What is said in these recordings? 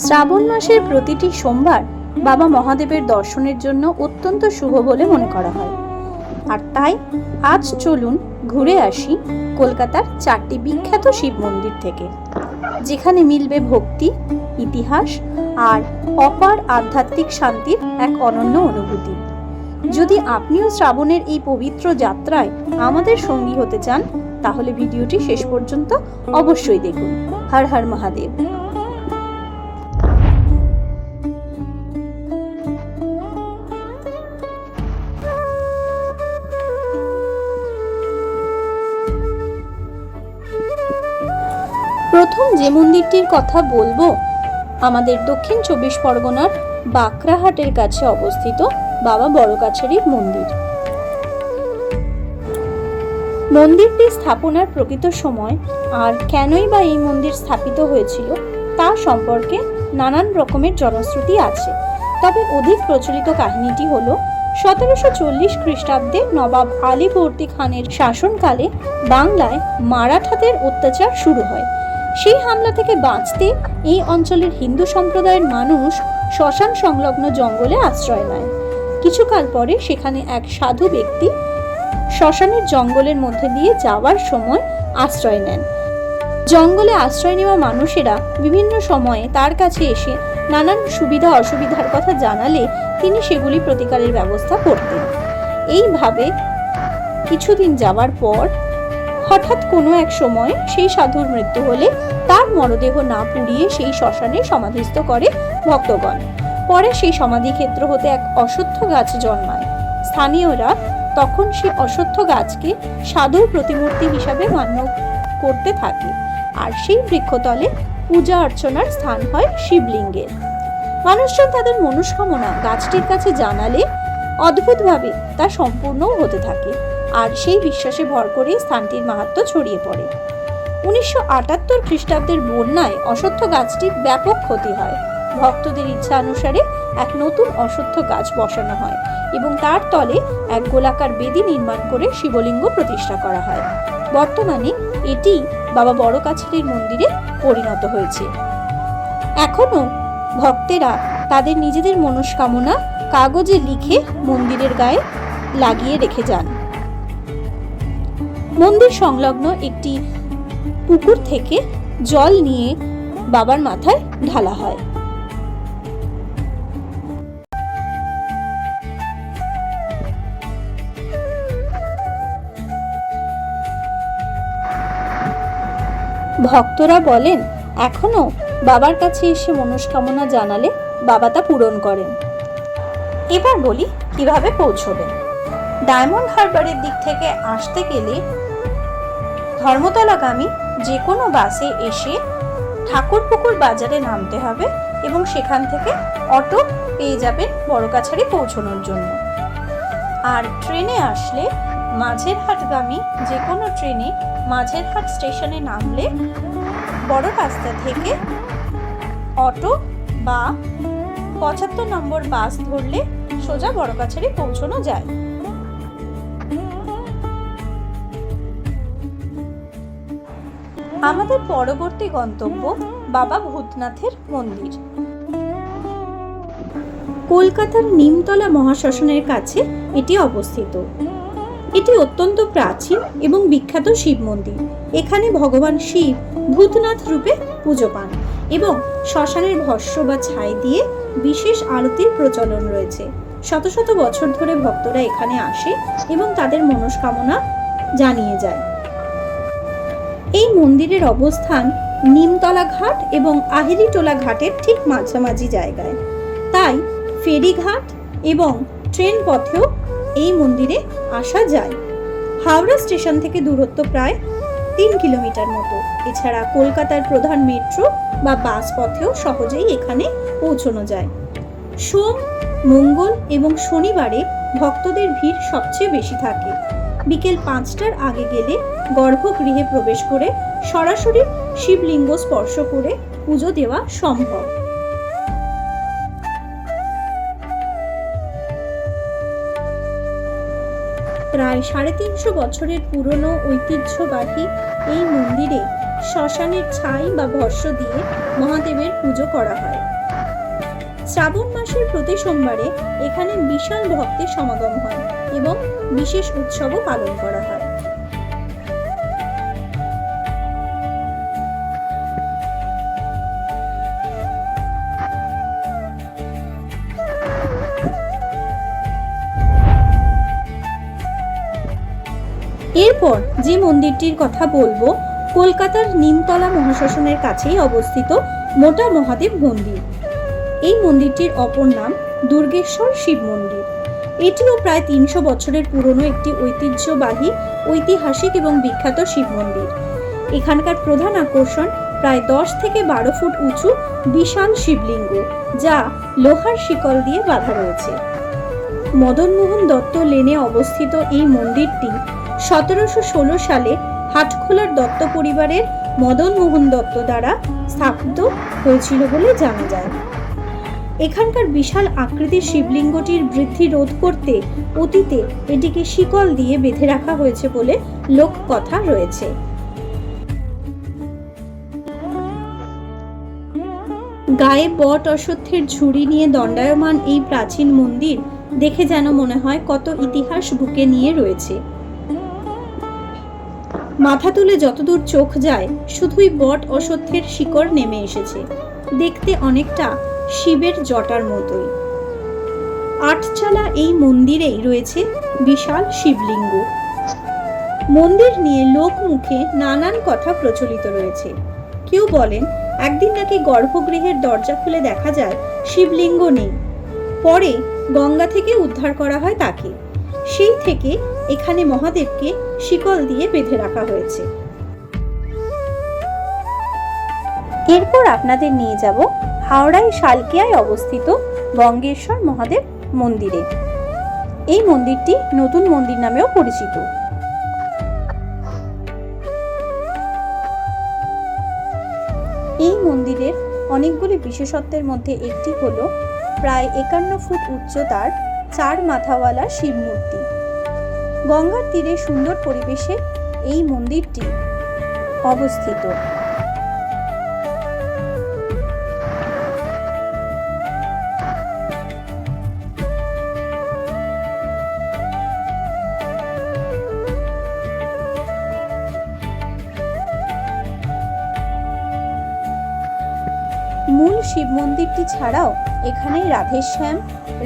শ্রাবণ মাসের প্রতিটি সোমবার বাবা মহাদেবের দর্শনের জন্য অত্যন্ত শুভ বলে মনে করা হয়। আর তাই আজ চলুন ঘুরে আসি কলকাতার 4টি বিখ্যাত শিব মন্দির থেকে, যেখানে মিলবে ভক্তি, ইতিহাস আর অপার আধ্যাত্মিক শান্তির এক অনন্য অনুভূতি। যদি আপনিও শ্রাবণের এই পবিত্র যাত্রায় আমাদের সঙ্গী হতে চান, তাহলে ভিডিওটি শেষ পর্যন্ত অবশ্যই দেখুন। হর হর মহাদেব। প্রথম যে মন্দিরটির কথা বলবো, আমাদের দক্ষিণ 24 পরগনার বাঁকড়াহাটের কাছে অবস্থিত বাবা বড়কাছারির মন্দির। মন্দিরটি স্থাপনার প্রকৃত সময় আর কেনই বা এই মন্দির স্থাপিত হয়েছিল তা সম্পর্কে নানান রকমের জনশ্রুতি আছে। তবে অধিক প্রচলিত কাহিনীটি হলো 1740 খ্রিস্টাব্দে নবাব আলীবর্দী খানের শাসনকালে বাংলায় মারাঠাদের অত্যাচার শুরু হয়। সেই হামলা থেকে বাঁচতে এই অঞ্চলের হিন্দু সম্প্রদায়ের মানুষ শ্মশান সংলগ্ন জঙ্গলে আশ্রয় নেয়। কিছুকাল পরে সেখানে এক সাধু ব্যক্তি শ্মশানের জঙ্গলের মধ্যে দিয়ে যাওয়ার সময় আশ্রয় নেন। জঙ্গলে আশ্রয় নেওয়া মানুষেরা বিভিন্ন সময়ে তার কাছে এসে নানান সুবিধা অসুবিধার কথা জানালে তিনি সেগুলি প্রতিকারের ব্যবস্থা করতেন। এইভাবে কিছুদিন যাওয়ার পর হঠাৎ কোনো এক সময় সেই সাধুর মৃত্যু হলে তার মরদেহ না পুড়িয়ে সেই শ্মশানে সমাধিস্থ করে ভক্তগণ। পরে সেই সমাধিক্ষেত্র হতে এক অশ্বত্থ গাছ জন্মায়। স্থানীয়রা তখন সেই অশ্বত্থ গাছকে সাধুর প্রতিমূর্তি হিসাবে মান্য করতে থাকে, আর সেই বৃক্ষতলে পূজা অর্চনার স্থান হয় শিবলিঙ্গের। মানুষজন তাদের মনস্কামনা গাছটির কাছে জানালে অদ্ভুতভাবে তা সম্পূর্ণও হতে থাকে, আর সেই বিশ্বাসে ভর করে স্থানটির মাহাত্ম্য ছড়িয়ে পড়ে। 1978 খ্রিস্টাব্দের বন্যায় অশ্বত্থ গাছটির ব্যাপক ক্ষতি হয়। ভক্তদের ইচ্ছা অনুসারে এক নতুন অশ্বত্থ গাছ বসানো হয় এবং তার তলে এক গোলাকার বেদি নির্মাণ করে শিবলিঙ্গ প্রতিষ্ঠা করা হয়। বর্তমানে এটি বাবা বড়কাছারির মন্দিরে পরিণত হয়েছে। এখনো ভক্তেরা তাদের নিজেদের মনস্কামনা কাগজে লিখে মন্দিরের গায়ে লাগিয়ে রেখে যান। মন্দির সংলগ্ন একটি পুকুর থেকে জল নিয়ে বাবার মাথায় ঢালা হয়। ভক্তরা বলেন, এখনো বাবার কাছে এসে মনস্কামনা জানালে বাবা তা পূরণ করেন। এবার বলি কিভাবে পৌঁছবেন। ডায়মন্ড হারবারের দিক থেকে আসতে গেলে ধর্মতলাগামী যে কোনো বাসে এসে ঠাকুরপুকুর বাজারে নামতে হবে এবং সেখান থেকে অটো পেয়ে যাবেন বড়কাছারি পৌঁছানোর জন্য। আর ট্রেনে আসলে মাঝেরহাটগামী যে কোনো ট্রেনে মাঝেরহাট স্টেশনে নামলে বড় রাস্তা থেকে অটো বা 75 নম্বর বাস ধরলে সোজা বড়কাছারি পৌঁছানো যায়। আমাদের পরবর্তী গন্তব্য বাবা ভূতনাথের মন্দির। কলকাতার নিমতলা মহাশ্মশানের কাছে এটি অবস্থিত। এটি অত্যন্ত প্রাচীন এবং বিখ্যাত শিব মন্দির। এখানে ভগবান শিব ভূতনাথ রূপে পুজো পান এবং শ্মশানের ভস্ম বা ছাই দিয়ে বিশেষ আরতির প্রচলন রয়েছে। শত শত বছর ধরে ভক্তরা এখানে আসে এবং তাদের মনস্কামনা জানিয়ে যায়। এই মন্দিরের অবস্থান নিমতলা ঘাট এবং আহিরিটোলা ঘাটের ঠিক মাঝামাঝি জায়গায়, তাই ফেরিঘাট এবং ট্রেন পথেও এই মন্দিরে আসা যায়। হাওড়া স্টেশন থেকে দূরত্ব প্রায় 3 কিলোমিটার মতো। এছাড়া কলকাতার প্রধান মেট্রো বা বাস পথেও সহজেই এখানে পৌঁছানো যায়। সোম, মঙ্গল এবং শনিবারে ভক্তদের ভিড় সবচেয়ে বেশি থাকে। বিকেল 5টার আগে গেলে গর্ভগৃহে প্রবেশ করে সরাসরি শিবলিঙ্গ স্পর্শ করে পুজো দেওয়া সম্ভব। প্রায় 350 বছরের পুরনো ঐতিহ্যবাহী এই মন্দিরে শ্মশানের ছাই বা ভস্ম দিয়ে মহাদেবের পুজো করা হয়। শ্রাবণ মাসের প্রতি সোমবারে এখানে বিশাল ভক্তের সমাগম হয় এবং বিশেষ উৎসবও পালন করা হয়। এরপর যে মন্দিরটির কথা বলবো, কলকাতার নিমতলা মহাশ্মশানের কাছেই অবস্থিত মোটা মহাদেব মন্দির। এই মন্দিরটির অপর নাম দুর্গেশ্বর শিব মন্দির। এটিও প্রায় 300 বছরের পুরনো একটি ঐতিহ্যবাহী, ঐতিহাসিক এবং বিখ্যাত শিব মন্দির। এখানকার প্রধান আকর্ষণ প্রায় 10 থেকে 12 ফুট উঁচু বিশাল শিবলিঙ্গ, যা লোহার শিকল দিয়ে বাঁধা রয়েছে। মদনমোহন দত্ত লেনে অবস্থিত এই মন্দিরটি 1716 সালে হাটখোলার দত্ত পরিবারের মদনমোহন দত্ত দ্বারা স্থাপিত হয়েছিল বলে জানা যায়। এখানকার বিশাল আকৃতির শিবলিঙ্গটির বৃদ্ধি রোধ করতে অতীতে এটিকে শিকল দিয়ে বেঁধে রাখা হয়েছে বলে লোককথা রয়েছে। গায়ে বট অশ্বত্থের ঝুড়ি নিয়ে দণ্ডায়মান এই প্রাচীন মন্দির দেখে যেন মনে হয় কত ইতিহাস বুকে নিয়ে রয়েছে। মাথা তুলে যতদূর চোখ যায় শুধুই বট অশ্বত্থের শিকড় নেমে এসেছে, দেখতে অনেকটা শিবের জটার মতোই। আটচালা এই মন্দিরেই রয়েছে বিশাল শিবলিঙ্গ। মন্দির নিয়ে লোকমুখে নানান কথা প্রচলিত রয়েছে। কেউ বলেন একদিন নাকি গর্ভগৃহের দরজা খুলে দেখা যায় শিবলিঙ্গ নেই, পরে গঙ্গা থেকে উদ্ধার করা হয় তাকে। সেই থেকে এখানে মহাদেবকে শিকল দিয়ে বেঁধে রাখা হয়েছে। এরপর আপনাদের নিয়ে যাব হাওড়ায় শালকিয়ায় অবস্থিত বঙ্গেশ্বর মহাদেব মন্দিরে। এই মন্দিরটি নতুন মন্দির নামেও পরিচিত। এই মন্দিরের অনেকগুলি বিশেষত্বের মধ্যে একটি হলো প্রায় 51 ফুট উচ্চতার 4 মাথাওয়ালা শিব মূর্তি। গঙ্গার তীরে সুন্দর পরিবেশে এই মন্দিরটি অবস্থিত। মূল শিব মন্দিরটি ছাড়াও এখানে রাধেশ্যাম,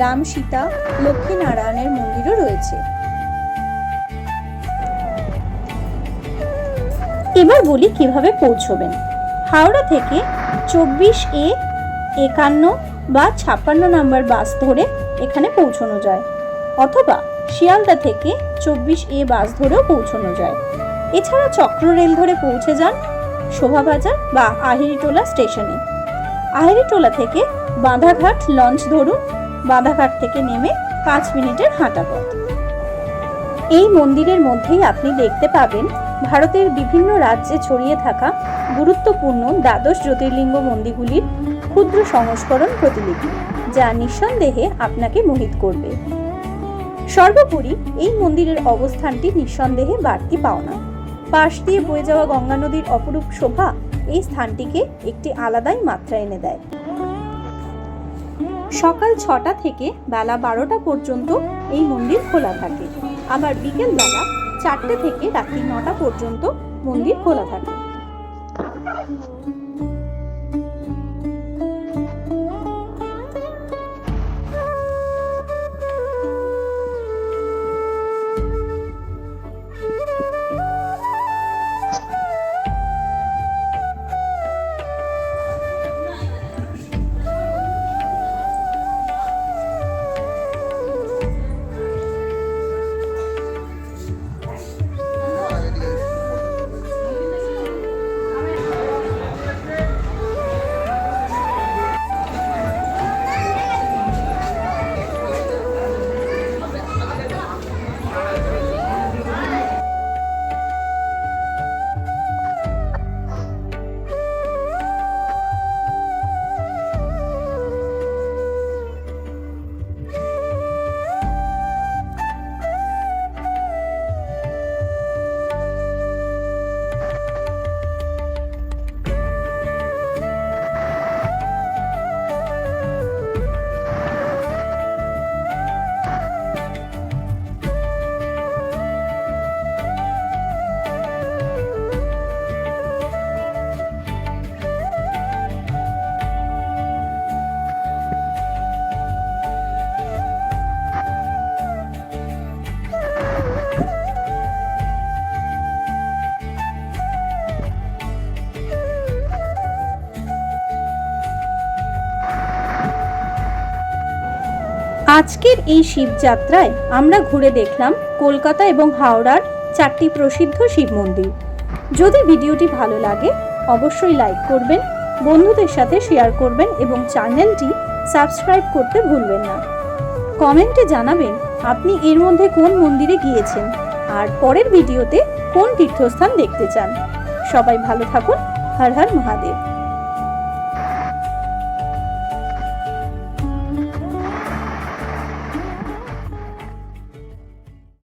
রাম সীতা, লক্ষ্মী নারায়ণের মন্দিরও রয়েছে। এবার বলি কিভাবে পৌঁছবেন। হাওড়া থেকে 24A 51 বা 56 নম্বর বাস ধরে এখানে পৌঁছানো যায়, অথবা শিয়ালদা থেকে 24A বাস ধরেও পৌঁছানো যায়। এছাড়া চক্র রেল ধরে পৌঁছে যান শোভাবাজার বা আহিরিটোলা স্টেশনে। আহিরিটোলা থেকে বাঁধাঘাট লঞ্চ ধরুন, বাঁধাঘাট থেকে নেমে 5 মিনিটের হাঁটা পথ। এই মন্দিরের মধ্যেই আপনি দেখতে পাবেন ভারতের বিভিন্ন রাজ্যে ছড়িয়ে থাকা গুরুত্বপূর্ণ দ্বাদশ জ্যোতির্লিঙ্গ মন্দিরগুলির ক্ষুদ্র সংস্করণ প্রতিলিপি, যা নিঃসন্দেহে আপনাকে মোহিত করবে। সর্বোপরি এই মন্দিরের অবস্থানটি নিঃসন্দেহে বাড়তি পাওনা। পাশ দিয়ে বয়ে যাওয়া গঙ্গা নদীর অপরূপ শোভা এই স্থানটিকে একটি আলাদাই মাত্রা এনে দেয়। সকাল 6টা থেকে বেলা 12টা পর্যন্ত এই মন্দির খোলা থাকে, আবার বিকেল বেলা 4টে থেকে রাত্রি 9টা পর্যন্ত মন্দির খোলা থাকে। আজকের এই শিবযাত্রায় আমরা ঘুরে দেখলাম কলকাতা এবং হাওড়ার 4টি প্রসিদ্ধ শিব মন্দির। যদি ভিডিওটি ভালো লাগে অবশ্যই লাইক করবেন, বন্ধুদের সাথে শেয়ার করবেন এবং চ্যানেলটি সাবস্ক্রাইব করতে ভুলবেন না। কমেন্টে জানাবেন আপনি এর মধ্যে কোন মন্দিরে গিয়েছেন আর পরের ভিডিওতে কোন তীর্থস্থান দেখতে চান। সবাই ভালো থাকুন। হর হর মহাদেব।